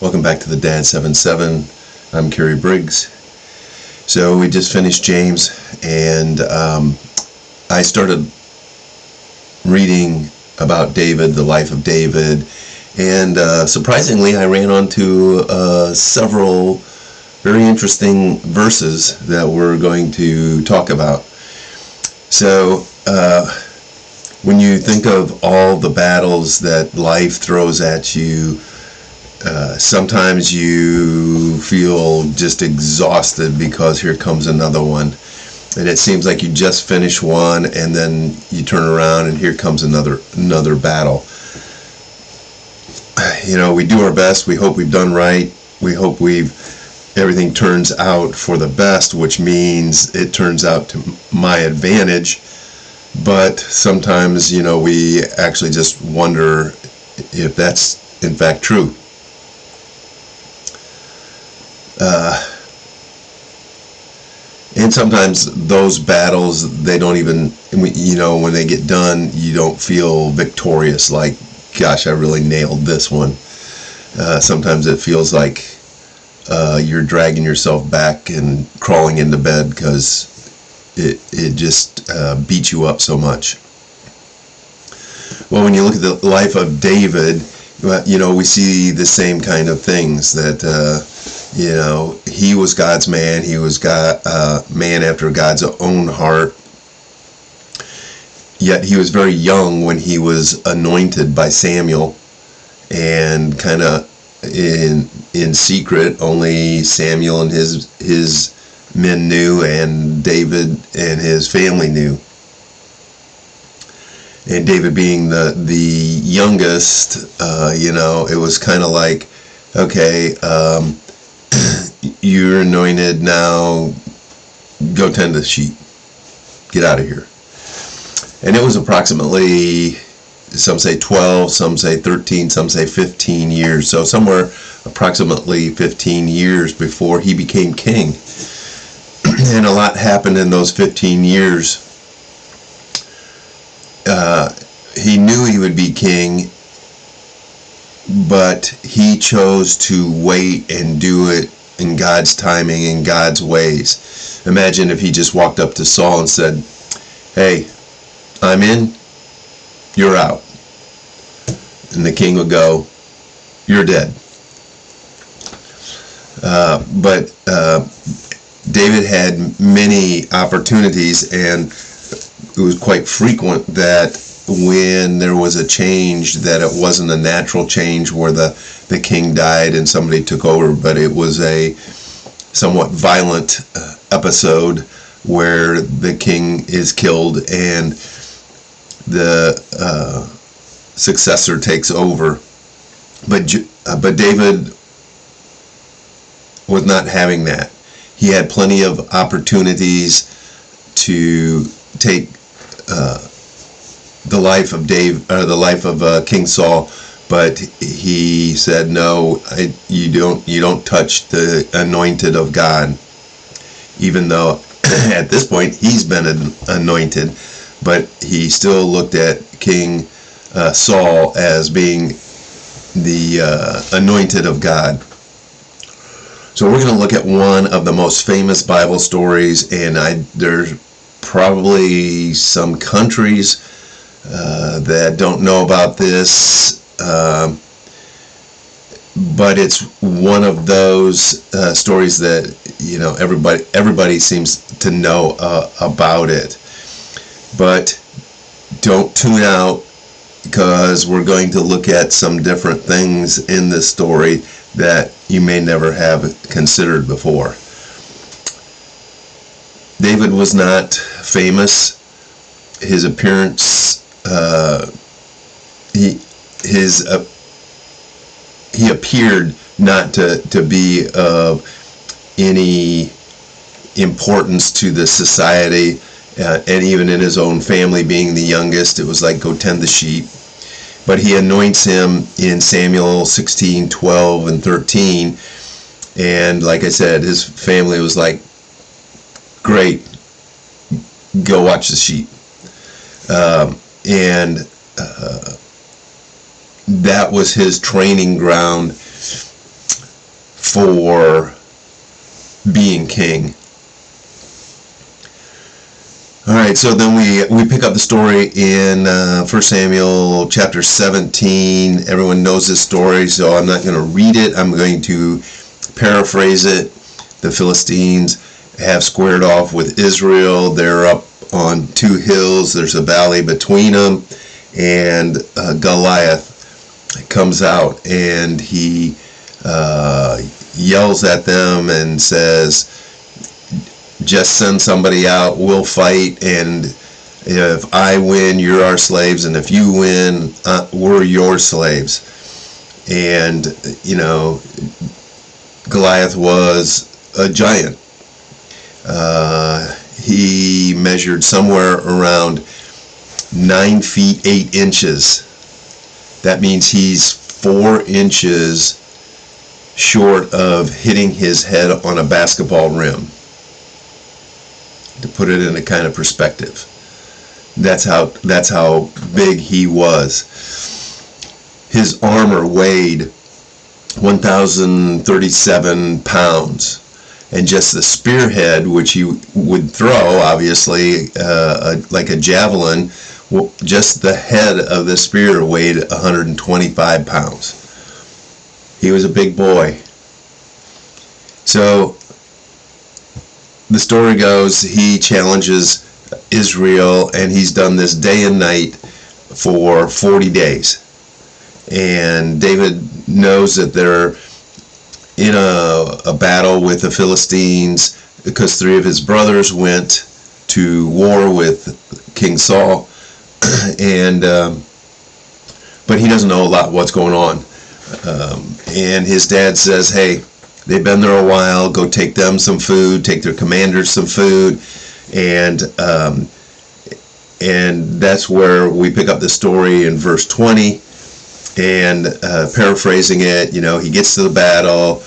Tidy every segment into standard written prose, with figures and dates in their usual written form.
Welcome back to the Dad 77. I'm Kerry Briggs. So we just finished James, and I started reading about David, the life of David, and surprisingly I ran onto several very interesting verses that we're going to talk about. So when you think of all the battles that life throws at you, sometimes you feel just exhausted because here comes another one, and it seems like you just finished one and then you turn around and here comes another battle. You know, we do our best. We hope we've done right. We hope everything turns out for the best, which means it turns out to my advantage. But sometimes, you know, we actually just wonder if that's in fact true. And sometimes those battles, they don't even, you know, when they get done, you don't feel victorious, like, gosh, I really nailed this one. Sometimes it feels like you're dragging yourself back and crawling into bed because it just beats you up so much. Well, when you look at the life of David, you know, we see the same kind of things that, you know, he was God's man. He was man after God's own heart. Yet he was very young when he was anointed by Samuel, and kind of in secret. Only Samuel and his men knew, and David and his family knew. And David being the youngest, you know, it was kind of like, okay, you're anointed, now go tend the sheep, get out of here. And it was approximately, some say 12, some say 13, some say 15 years, so somewhere approximately 15 years before he became king. And a lot happened in those 15 years. He knew he would be king, but he chose to wait and do it in God's timing, in God's ways. Imagine if he just walked up to Saul and said, hey, I'm in, you're out. And the king would go, you're dead. But David had many opportunities, and it was quite frequent that when there was a change, that it wasn't a natural change where the king died and somebody took over, but it was a somewhat violent episode where the king is killed and the successor takes over. But David was not having that. He had plenty of opportunities to take the life of King Saul, but he said, no, you don't touch the anointed of God. Even though at this point he's been anointed, but he still looked at King Saul as being the anointed of God. So we're going to look at one of the most famous Bible stories, and there's probably some countries that don't know about this, but it's one of those stories that, you know, everybody seems to know about it. But don't tune out, because we're going to look at some different things in this story that you may never have considered before. David was not famous. His appearance, he appeared not to be of any importance to the society, and even in his own family, being the youngest, it was like, go tend the sheep. But he anoints him in Samuel 16, 12, and 13, and like I said, his family was like, great, go watch the sheep. And that was his training ground for being king. All right, so then we pick up the story in 1 Samuel chapter 17. Everyone knows this story, so I'm not going to read it. I'm going to paraphrase it. The Philistines have squared off with Israel. They're up on two hills. There's a valley between them, and Goliath comes out, and he yells at them and says, just send somebody out, we'll fight, and if I win, you're our slaves, and if you win, we're your slaves. And, Goliath was a giant. He measured somewhere around 9 feet 8 inches. That means he's 4 inches short of hitting his head on a basketball rim. To put it in a kind of perspective, that's how big he was. His armor weighed 1,037 pounds, and just the spearhead, which he would throw, obviously, like a javelin, just the head of the spear weighed 125 pounds. He was a big boy. So the story goes, he challenges Israel, and he's done this day and night for 40 days. And David knows that they're in a battle with the Philistines because 3 of his brothers went to war with King Saul, and but he doesn't know a lot what's going on. And his dad says, hey, they've been there a while, go take them some food, take their commanders some food, and that's where we pick up the story in verse 20, and paraphrasing it, he gets to the battle,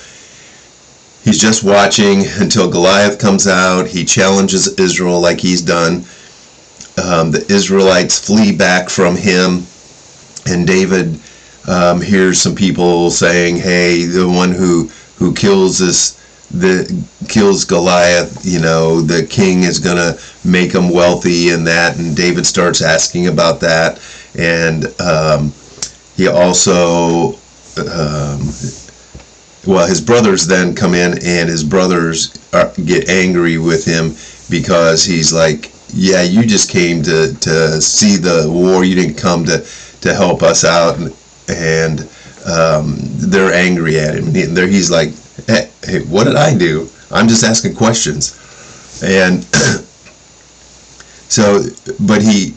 he's just watching until Goliath comes out, he challenges Israel like he's done, the Israelites flee back from him, and David hears some people saying, hey, the one who kills kills Goliath, the king is going to make him wealthy and that, and David starts asking about that, and he also, his brothers then come in, and his brothers get angry with him because he's like, yeah, you just came to see the war, you didn't come to help us out, and they're angry at him. He's like, hey, what did I do? I'm just asking questions. And so, but he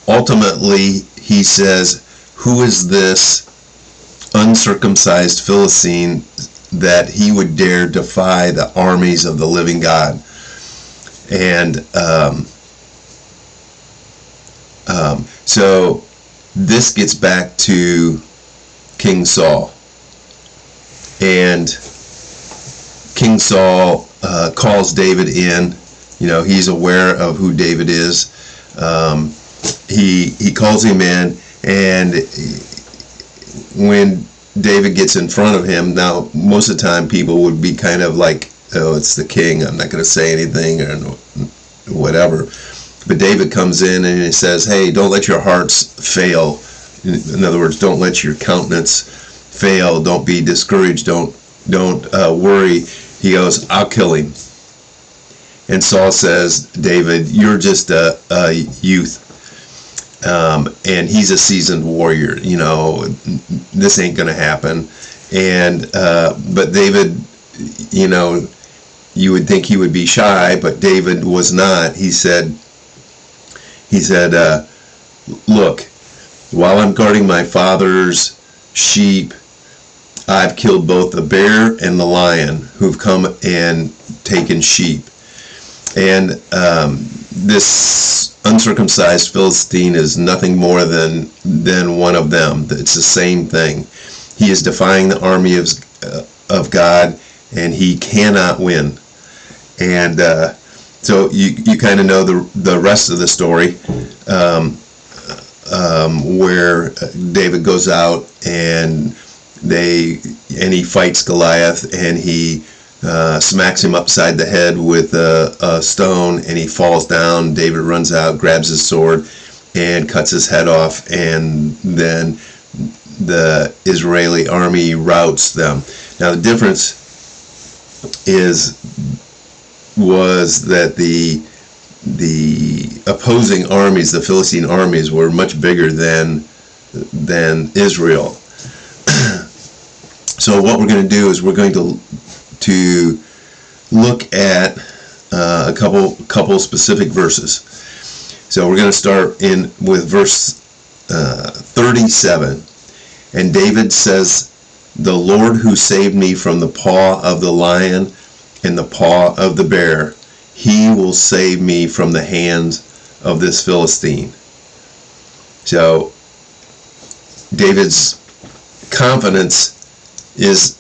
ultimately, he says, who is this uncircumcised Philistine that he would dare defy the armies of the living God? And so this gets back to King Saul. And King Saul calls David in. He's aware of who David is. He calls him in, and when David gets in front of him, now most of the time people would be kind of like, oh, it's the king, I'm not going to say anything or whatever. But David comes in and he says, hey, don't let your hearts fail. In other words, don't let your countenance fail. Don't be discouraged. Don't worry. He goes, I'll kill him. And Saul says, David, you're just a youth. And he's a seasoned warrior. This ain't going to happen. And but David, you would think he would be shy, but David was not. He said, look, while I'm guarding my father's sheep, I've killed both the bear and the lion who've come and taken sheep. And this uncircumcised Philistine is nothing more than one of them. It's the same thing. He is defying the army of God, and he cannot win. And so you kind of know the rest of the story, where David goes out and and he fights Goliath, and he smacks him upside the head with a stone, and he falls down. David runs out, grabs his sword, and cuts his head off, and then the Israeli army routs them. Now the difference was that the opposing armies, the Philistine armies, were much bigger than Israel. So what we're going to do is we're going to look at a couple specific verses. So we're going to start with verse 37. And David says, "The Lord who saved me from the paw of the lion and the paw of the bear, he will save me from the hands of this Philistine." So David's confidence is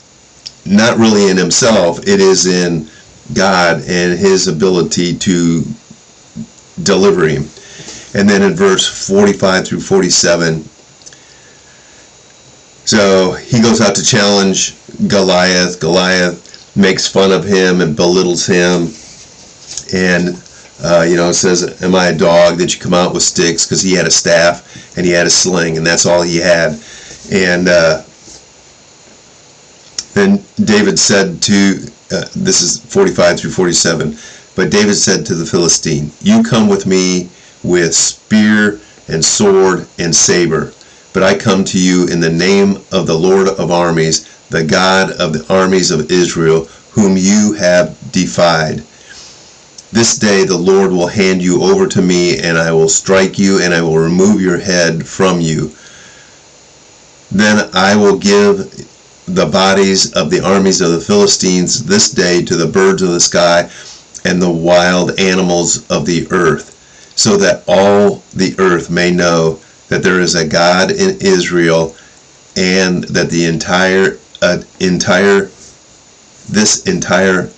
not really in himself, it is in God and his ability to deliver him. And then in verse 45 through 47, so he goes out to challenge Goliath. Goliath makes fun of him and belittles him, and says, "Am I a dog that you come out with sticks?" Because he had a staff and he had a sling, and that's all he had. And then David said to, this is 45 through 47, but David said to the Philistine, "You come with me with spear and sword and saber, but I come to you in the name of the Lord of armies, the God of the armies of Israel, whom you have defied. This day the Lord will hand you over to me, and I will strike you, and I will remove your head from you. Then I will give the bodies of the armies of the Philistines this day to the birds of the sky and the wild animals of the earth, so that all the earth may know that there is a God in Israel, and that the entire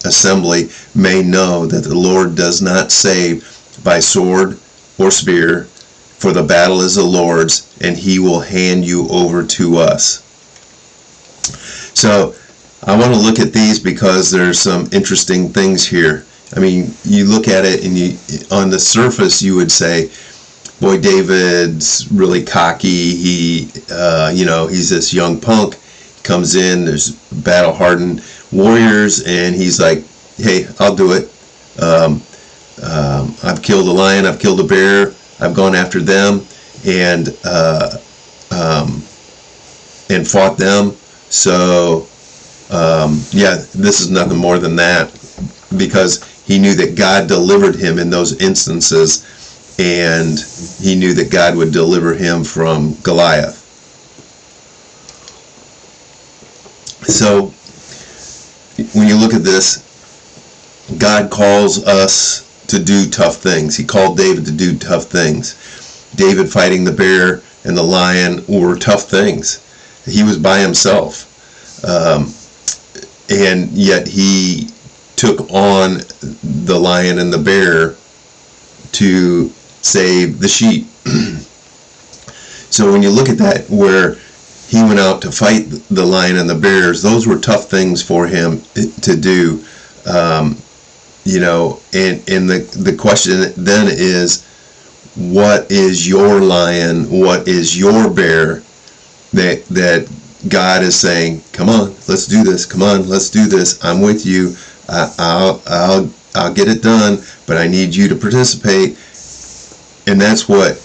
assembly may know that the Lord does not save by sword or spear, for the battle is the Lord's, and he will hand you over to us." So I want to look at these because there's some interesting things here. I mean, you look at it and on the surface you would say, boy, David's really cocky. He's this young punk, comes in, there's battle-hardened warriors, and he's like, "Hey, I'll do it. I've killed a lion, I've killed a bear, I've gone after them, and fought them. So, this is nothing more than that," because he knew that God delivered him in those instances, and he knew that God would deliver him from Goliath. So, when you look at this, God calls us to do tough things. He called David to do tough things. David fighting the bear and the lion were tough things. He was by himself. And yet he took on the lion and the bear to save the sheep. So when you look at that, where he went out to fight the lion and the bears, those were tough things for him to do. And the question then is, what is your lion? What is your bear that God is saying, "Come on, let's do this. Come on, let's do this. I'm with you. I'll get it done, but I need you to participate." And that's what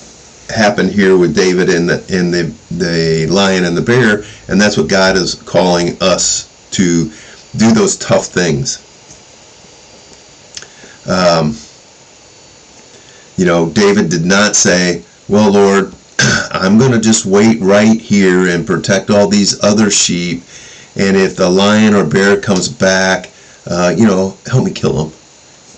happened here with David and the lion and the bear, and that's what God is calling us to do, those tough things. David did not say, "Well, Lord, I'm going to just wait right here and protect all these other sheep, and if the lion or bear comes back, help me kill him."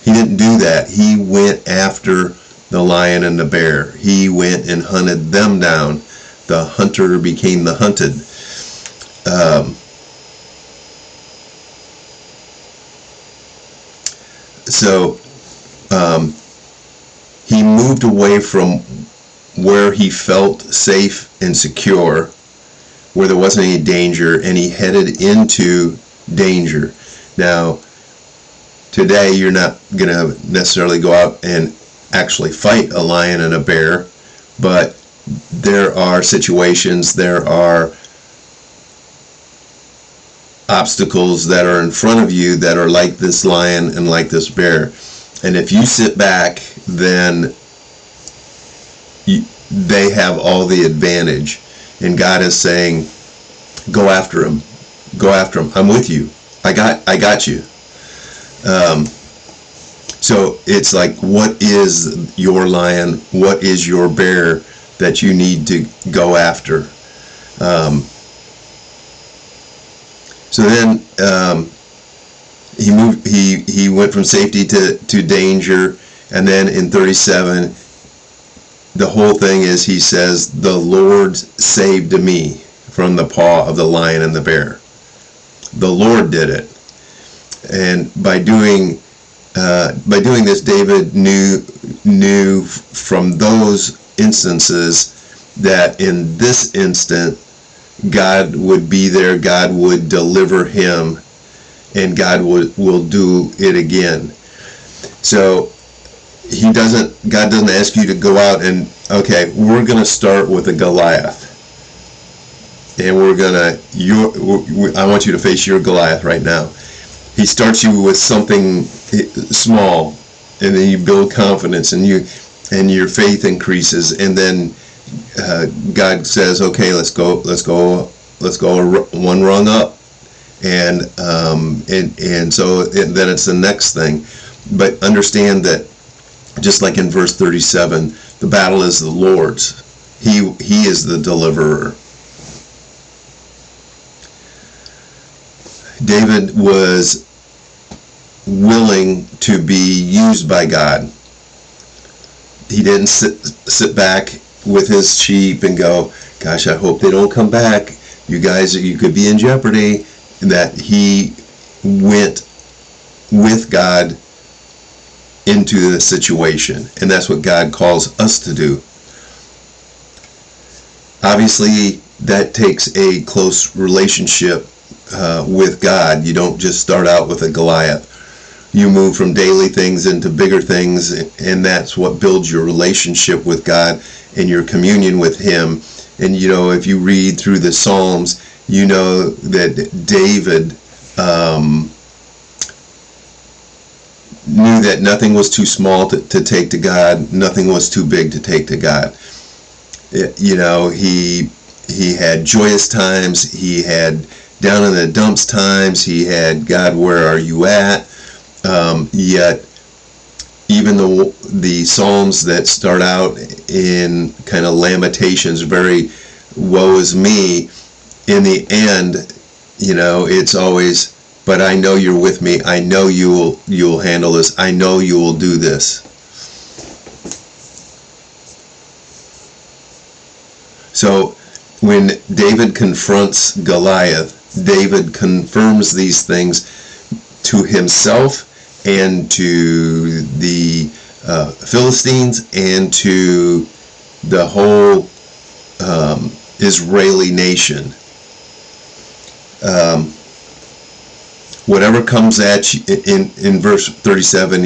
He didn't do that. He went after the lion and the bear. He went and hunted them down. The hunter became the hunted. He moved away from where he felt safe and secure, where there wasn't any danger, and he headed into danger. Now, today you're not going to necessarily go out and actually fight a lion and a bear, but there are situations, there are obstacles that are in front of you that are like this lion and like this bear. And if you sit back, then they have all the advantage. And God is saying, go after him. Go after him. I'm with you. I got you. So it's like, what is your lion? What is your bear that you need to go after? So then he went from safety to danger, and then in 37, the whole thing is, he says, the Lord saved me from the paw of the lion and the bear. The Lord did it. And by doing this, David knew from those instances that in this instant, God would be there, God would deliver him, and God will do it again. So God doesn't ask you to go out and, okay, we're going to start with a Goliath. And I want you to face your Goliath right now. He starts you with something small, and then you build confidence, and your faith increases, and then God says, okay, let's go one rung up, and so then it's the next thing. But understand that, just like in verse 37, the battle is the Lord's. He is the deliverer. David was willing to be used by God. He didn't sit back with his sheep and go, gosh, I hope they don't come back. You guys, you could be in jeopardy. That he went with God into the situation. And that's what God calls us to do. Obviously, that takes a close relationship with God. You don't just start out with a Goliath. You move from daily things into bigger things, and that's what builds your relationship with God and your communion with him. And if you read through the Psalms, you know that David knew that nothing was too small to take to God, nothing was too big to take to God. He had joyous times, he had down in the dumps times, he had, God, where are you at? Yet even the Psalms that start out in kind of lamentations, very woe is me, in the end, it's always, but I know you're with me. I know you'll handle this. I know you will do this. So when David confronts Goliath, David confirms these things to himself and to the Philistines and to the whole Israeli nation. Whatever comes at you in verse 37,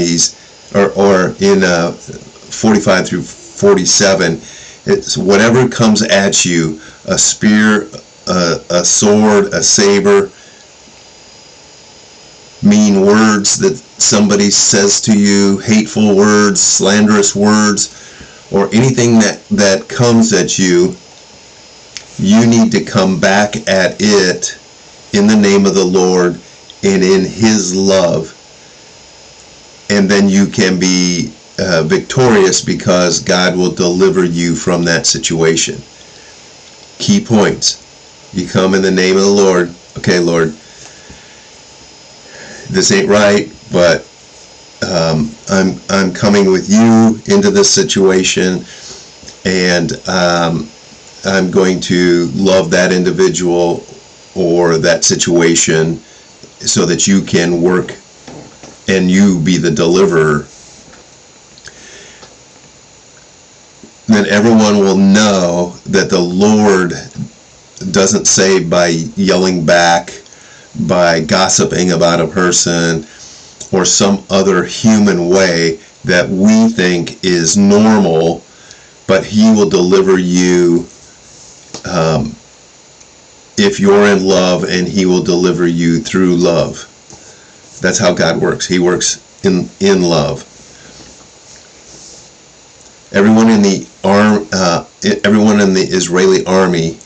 or in 45 through 47, it's whatever comes at you, a spear, a sword, a saber, mean words that somebody says to you, hateful words, slanderous words, or anything that comes at you, you need to come back at it in the name of the Lord and in his love, and then you can be victorious, because God will deliver you from that situation. Key points. You come in the name of the Lord. Okay, Lord, this ain't right, but I'm coming with you into this situation, and I'm going to love that individual or that situation so that you can work and you be the deliverer. Then everyone will know that the Lord doesn't say by yelling back, by gossiping about a person, or some other human way that we think is normal, but he will deliver you if you're in love, and he will deliver you through love. That's how God works. He works in love. Everyone in the Israeli army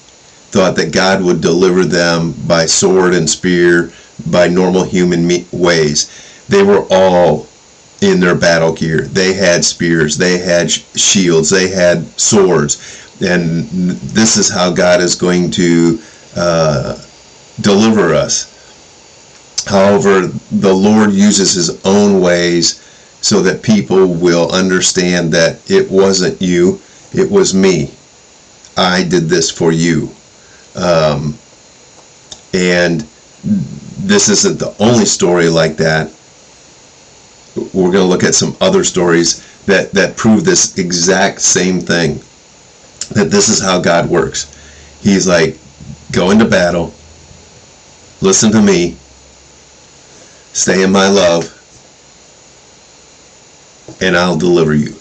thought that God would deliver them by sword and spear, by normal human ways. They were all in their battle gear. They had spears, they had shields, they had swords, and this is how God is going to deliver us. However, the Lord uses his own ways so that people will understand that it wasn't you, it was me. I did this for you. And this isn't the only story like that. We're going to look at some other stories that prove this exact same thing, that this is how God works. He's like, go into battle, listen to me, stay in my love, and I'll deliver you.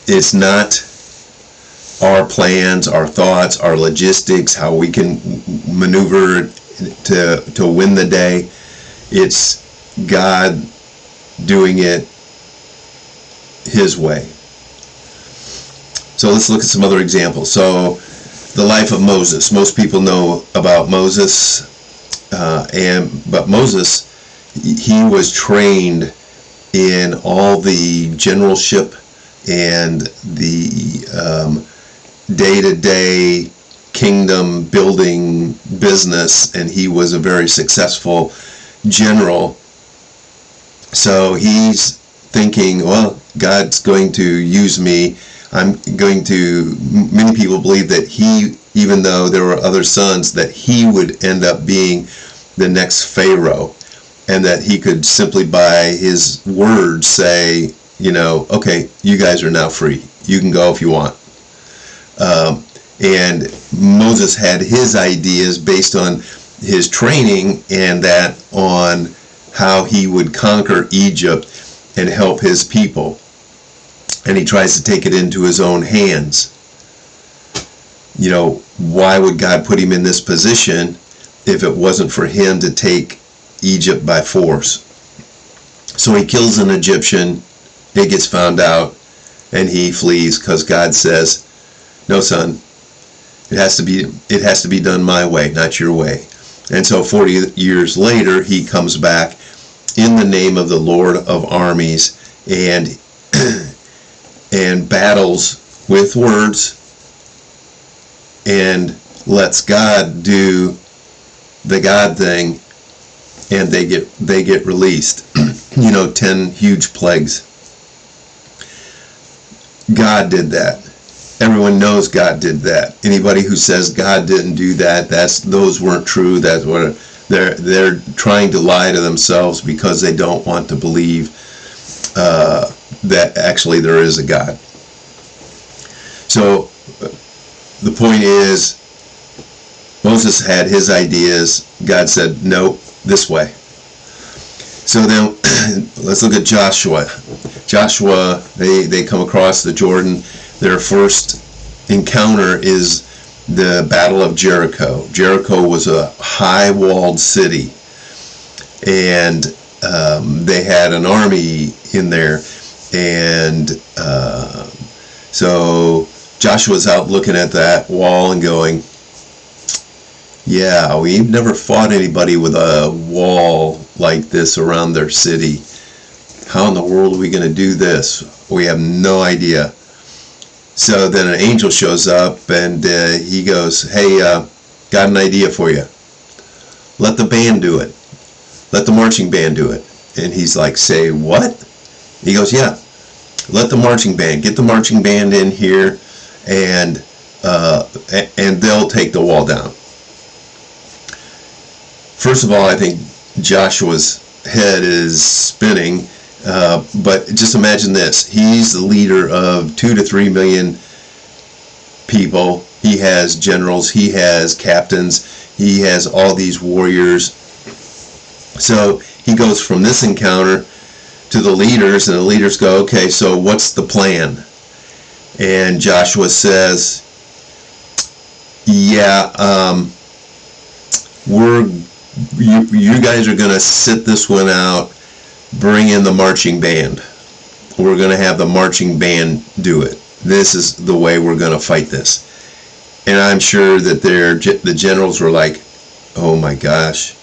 It's not our plans, our thoughts, our logistics, how we can maneuver to win the day. It's God doing it his way. So let's look at some other examples. So the life of Moses. Most people know about Moses, but Moses, he was trained in all the generalship and the day-to-day kingdom building business, and he was a very successful general. So he's thinking, well, God's going to use me. Many people believe that he, even though there were other sons, that he would end up being the next Pharaoh, and that he could simply by his words say, okay, you guys are now free. You can go if you want. And Moses had his ideas based on his training, and that on how he would conquer Egypt and help his people. And he tries to take it into his own hands. Why would God put him in this position if it wasn't for him to take Egypt by force? So he kills an Egyptian, it gets found out, and he flees because God says, no, son, it has to be done my way, not your way. And so 40 years later, he comes back in the name of the Lord of armies and battles with words and lets God do the God thing, and they get released. 10 huge plagues. God did that. Everyone knows God did that. Anybody who says God didn't do that, those weren't true. That's what they're trying to lie to themselves because they don't want to believe that actually there is a God. So the point is, Moses had his ideas. God said, nope, this way. So then let's look at Joshua. Joshua, they come across the Jordan. Their first encounter is the Battle of Jericho. Jericho was a high-walled city, and they had an army in there. And so Joshua's out looking at that wall and going, yeah, we've never fought anybody with a wall like this around their city. How in the world are we going to do this? We have no idea. So then an angel shows up, and he goes, hey, got an idea for you. Let the band do it. Let the marching band do it. And he's like, say what? He goes, yeah, let the marching band, get the marching band in here, and they'll take the wall down. First of all, I think Joshua's head is spinning. But just imagine this. He's the leader of 2 to 3 million people. He has generals. He has captains. He has all these warriors. So he goes from this encounter to the leaders, and the leaders go, okay, so what's the plan? And Joshua says, yeah, you guys are going to sit this one out, bring in the marching band. We're going to have the marching band do it. This is the way we're going to fight this. And I'm sure that the generals were like, oh my gosh,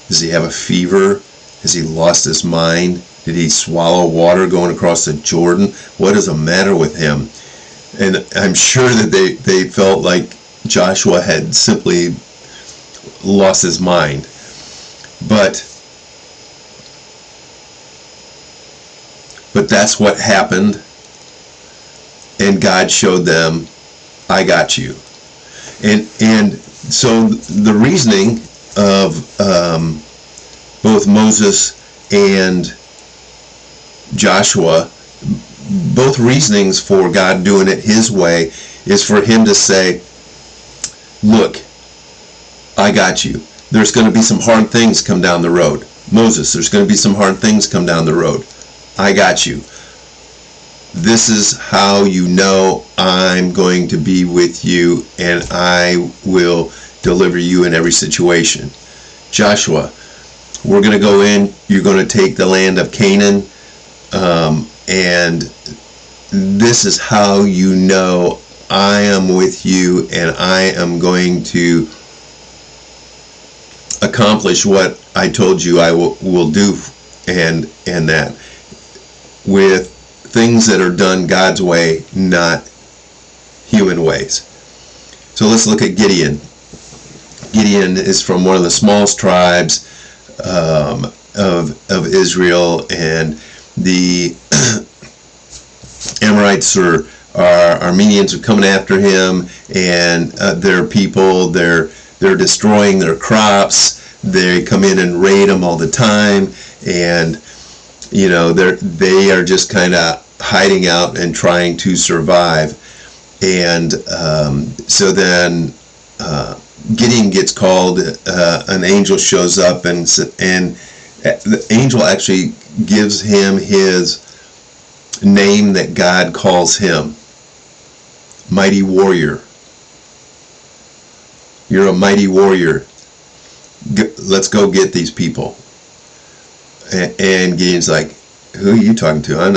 does he have a fever? Has he lost his mind? Did he swallow water going across the Jordan? What is the matter with him? And I'm sure that they felt like Joshua had simply lost his mind. But that's what happened. And God showed them, I got you. And so the reasoning of both Moses and Joshua, both reasonings for God doing it his way, is for him to say, look, I got you. There's going to be some hard things come down the road. Moses, there's going to be some hard things come down the road. I got you. This is how you know I'm going to be with you, and I will deliver you in every situation. Joshua, we're going to go in. You're going to take the land of Canaan, and this is how you know I am with you, and I am going to accomplish what I told you I will do, and that with things that are done God's way, not human ways. So let's look at Gideon. Gideon is from one of the smallest tribes of Israel, and the Amorites or Armenians are coming after him, and their people, they're destroying their crops. They come in and raid them all the time, and you know, they are just kind of hiding out and trying to survive. And so then Gideon gets called. An angel shows up, and the angel actually gives him his name that God calls him. Mighty warrior. You're a mighty warrior. Let's go get these people. And Gideon's like, who are you talking to? I'm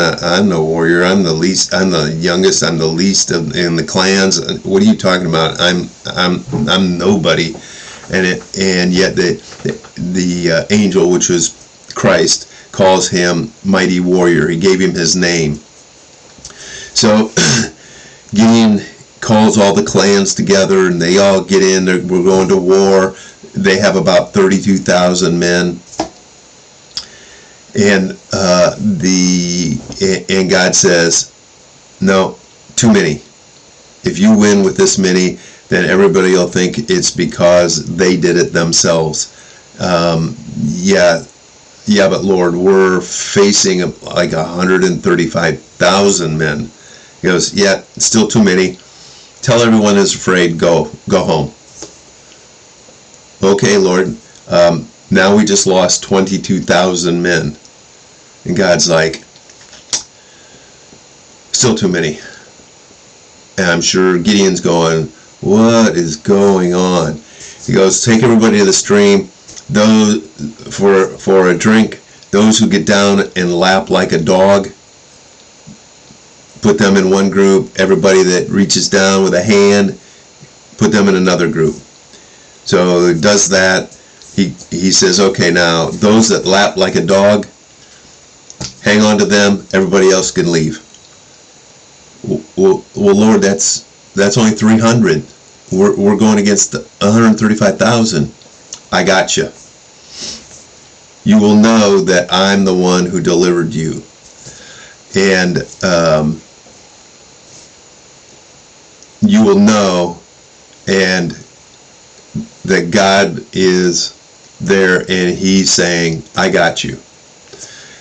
no warrior. I'm the least. I'm the youngest. I'm the least in the clans. What are you talking about? I'm nobody. And yet the angel, which was Christ, calls him mighty warrior. He gave him his name. So Gideon calls all the clans together, and they all get in. We're going to war. They have about 32,000 men. And and God says, no, too many. If you win with this many, then everybody will think it's because they did it themselves. Yeah, but Lord, we're facing like 135,000 men. He goes, yeah, still too many. Tell everyone who's afraid, go home. Okay, Lord. Now we just lost 22,000 men. And God's like, still too many. And I'm sure Gideon's going, what is going on? He goes, take everybody to the stream. Those for a drink, those who get down and lap like a dog, put them in one group. Everybody that reaches down with a hand, put them in another group. So he does that. He says, okay, now those that lap like a dog, hang on to them. Everybody else can leave. Well, Lord, that's only 300. We're going against 135,000. I got you. You will know that I'm the one who delivered you. And you will know and that God is there, and he's saying, I got you.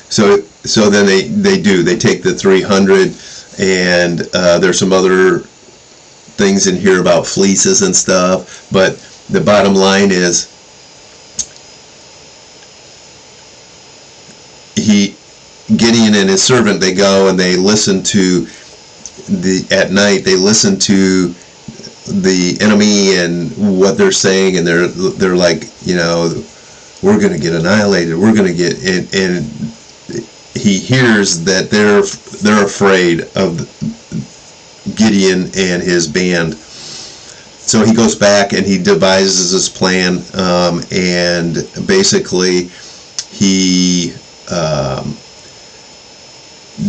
So then they do. They take the 300, and there's some other things in here about fleeces and stuff, but the bottom line is Gideon and his servant, they go and they listen to at night they listen to the enemy and what they're saying, and they're like, we're going to get annihilated, we're going to get, and he hears that they're afraid of Gideon and his band. So he goes back and he devises his plan, and basically he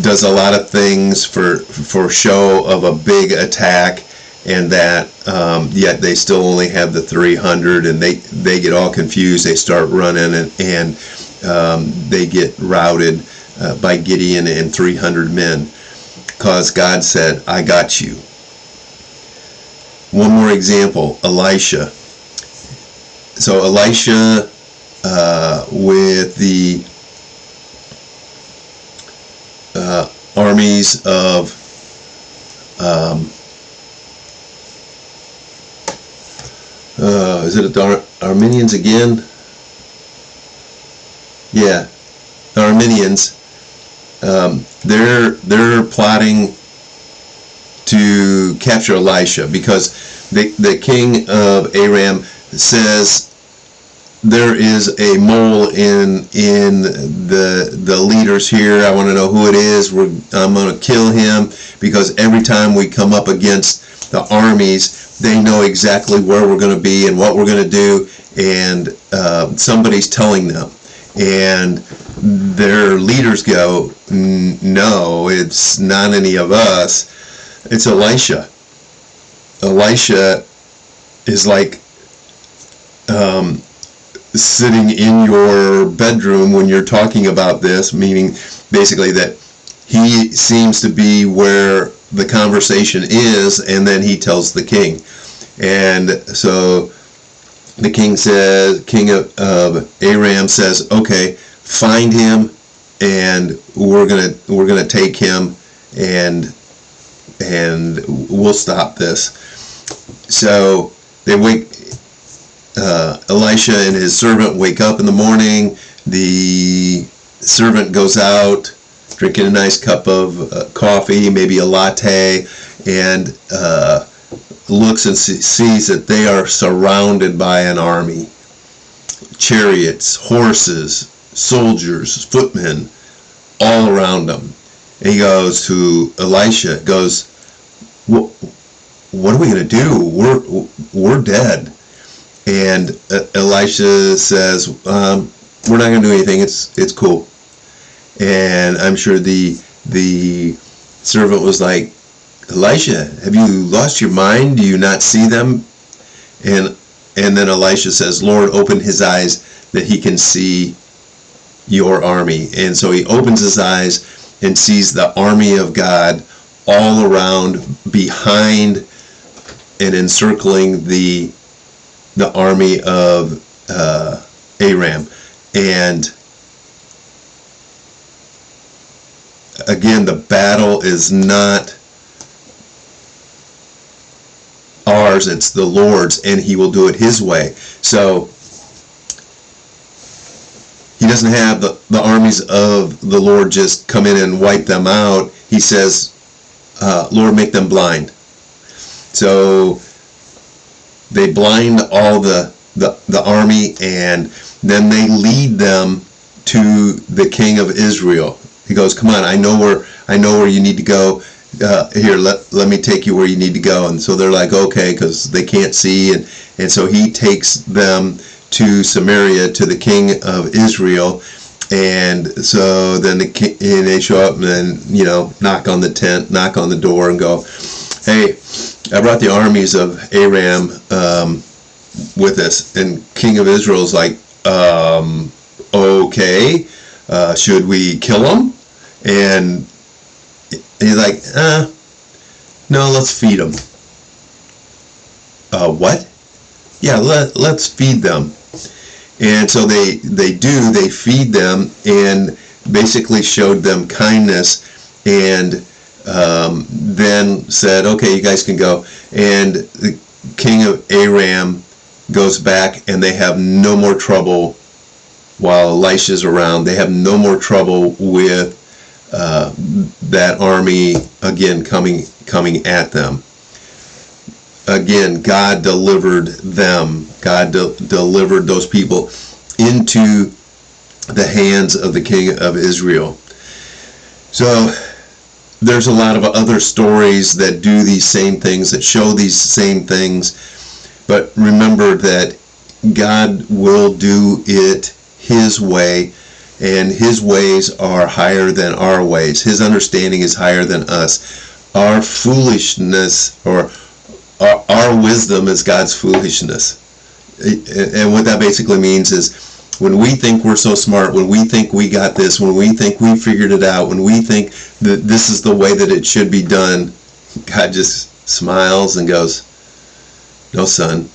does a lot of things for show of a big attack, and that yet they still only have the 300, and they get all confused. They start running, and they get routed by Gideon and 300 men, because God said, I got you. One more example, Elisha. So Elisha with the armies of is it the Armenians again? Yeah, the Armenians. They're plotting to capture Elisha, because the king of Aram says there is a mole in the leaders here. I want to know who it is. I'm going to kill him, because every time we come up against the armies, they know exactly where we're going to be and what we're going to do, and somebody's telling them. And their leaders go, no, it's not any of us. It's Elisha. Elisha is like sitting in your bedroom when you're talking about this, meaning basically that he seems to be where the conversation is, and then he tells the king. And so the king of Aram says, okay, find him, and we're gonna take him, and we'll stop this. So they wake. Elisha and his servant wake up in the morning. The servant goes out, drinking a nice cup of coffee, maybe a latte, and looks and sees that they are surrounded by an army. Chariots, horses, soldiers, footmen, all around them. And he goes to Elisha, goes, what are we going to do? We're dead. And Elisha says, we're not going to do anything. It's cool. And I'm sure the servant was like, Elisha, have you lost your mind? Do you not see them? And then Elisha says, Lord, open his eyes that he can see your army. And so he opens his eyes and sees the army of God all around, behind and encircling the army of Aram. And again, the battle is not ours, it's the Lord's, and he will do it his way. So he doesn't have the armies of the Lord just come in and wipe them out. He says, Lord, make them blind. So they blind all the army, and then they lead them to the king of Israel. He goes, come on, I know where you need to go. Here, let me take you where you need to go. And so they're like, okay, because they can't see, and so he takes them to Samaria, to the king of Israel. And so then they show up and then, knock on the tent, knock on the door, and go, hey, I brought the armies of Aram with us. And king of Israel's like, okay, should we kill them? And he's like, no, let's feed them. What? Yeah, let's feed them. And so they feed them, and basically showed them kindness, and then said, okay, you guys can go. And the king of Aram goes back, and they have no more trouble while Elisha's around. They have no more trouble with that army again coming at them. Again, God delivered them. God delivered those people into the hands of the king of Israel. So there's a lot of other stories that do these same things, that show these same things. But remember that God will do it His way, and His ways are higher than our ways. His understanding is higher than us. Our foolishness, or our wisdom, is God's foolishness. And what that basically means is, when we think we're so smart, when we think we got this, when we think we figured it out, when we think that this is the way that it should be done, God just smiles and goes, "No, son,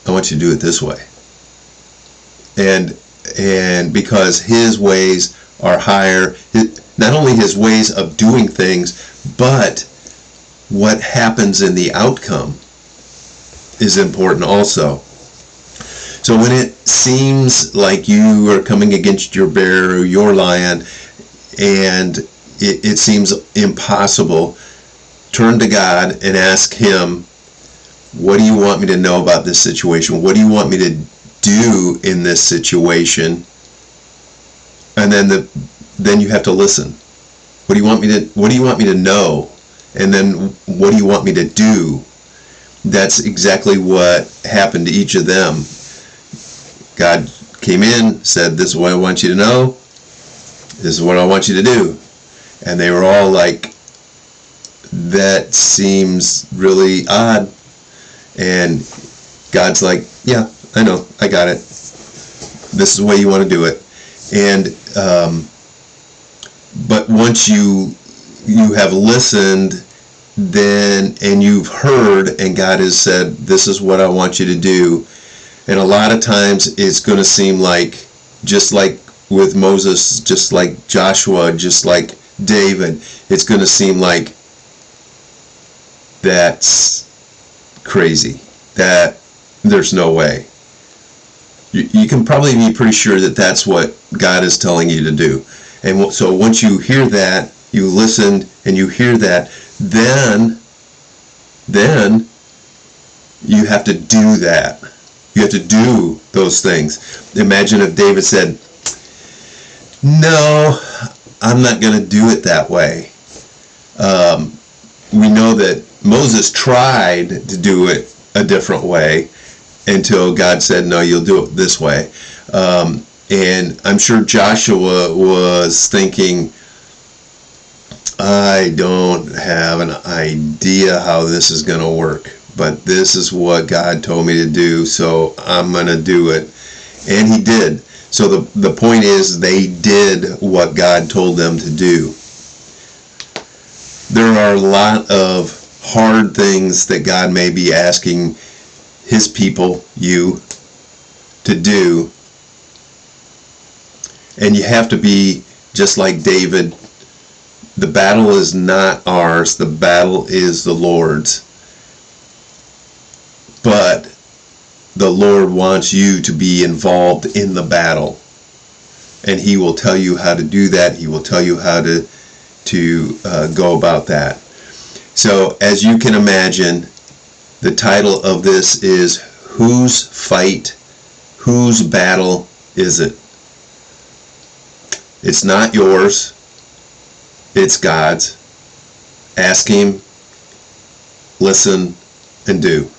I want you to do it this way." And because His ways are higher, not only His ways of doing things, but what happens in the outcome is important also. So when it seems like you are coming against your bear or your lion, and it seems impossible, turn to God and ask Him, what do you want me to know about this situation? What do you want me to do in this situation? And then you have to listen. What do you want me to know? And then what do you want me to do? That's exactly what happened to each of them. God came in, said, "This is what I want you to know. This is what I want you to do." And they were all like, "That seems really odd." And God's like, "Yeah, I know, I got it. This is the way you want to do it." And but once you have listened, then, and you've heard, and God has said, "This is what I want you to do." And a lot of times it's going to seem like, just like with Moses, just like Joshua, just like David, it's going to seem like that's crazy, that there's no way. You can probably be pretty sure that that's what God is telling you to do. And so once you hear that, you listened and you hear that, then you have to do that. You have to do those things. Imagine if David said, "No, I'm not going to do it that way." We know that Moses tried to do it a different way until God said, "No, you'll do it this way." And I'm sure Joshua was thinking, "I don't have an idea how this is going to work, but this is what God told me to do, so I'm going to do it." And he did. So the point is, they did what God told them to do. There are a lot of hard things that God may be asking His people, you, to do. And you have to be just like David. The battle is not ours, the battle is the Lord's. But the Lord wants you to be involved in the battle. And He will tell you how to do that. He will tell you how to go about that. So as you can imagine, the title of this is, Whose Fight, Whose Battle Is It? It's not yours. It's God's. Ask Him, listen, and do.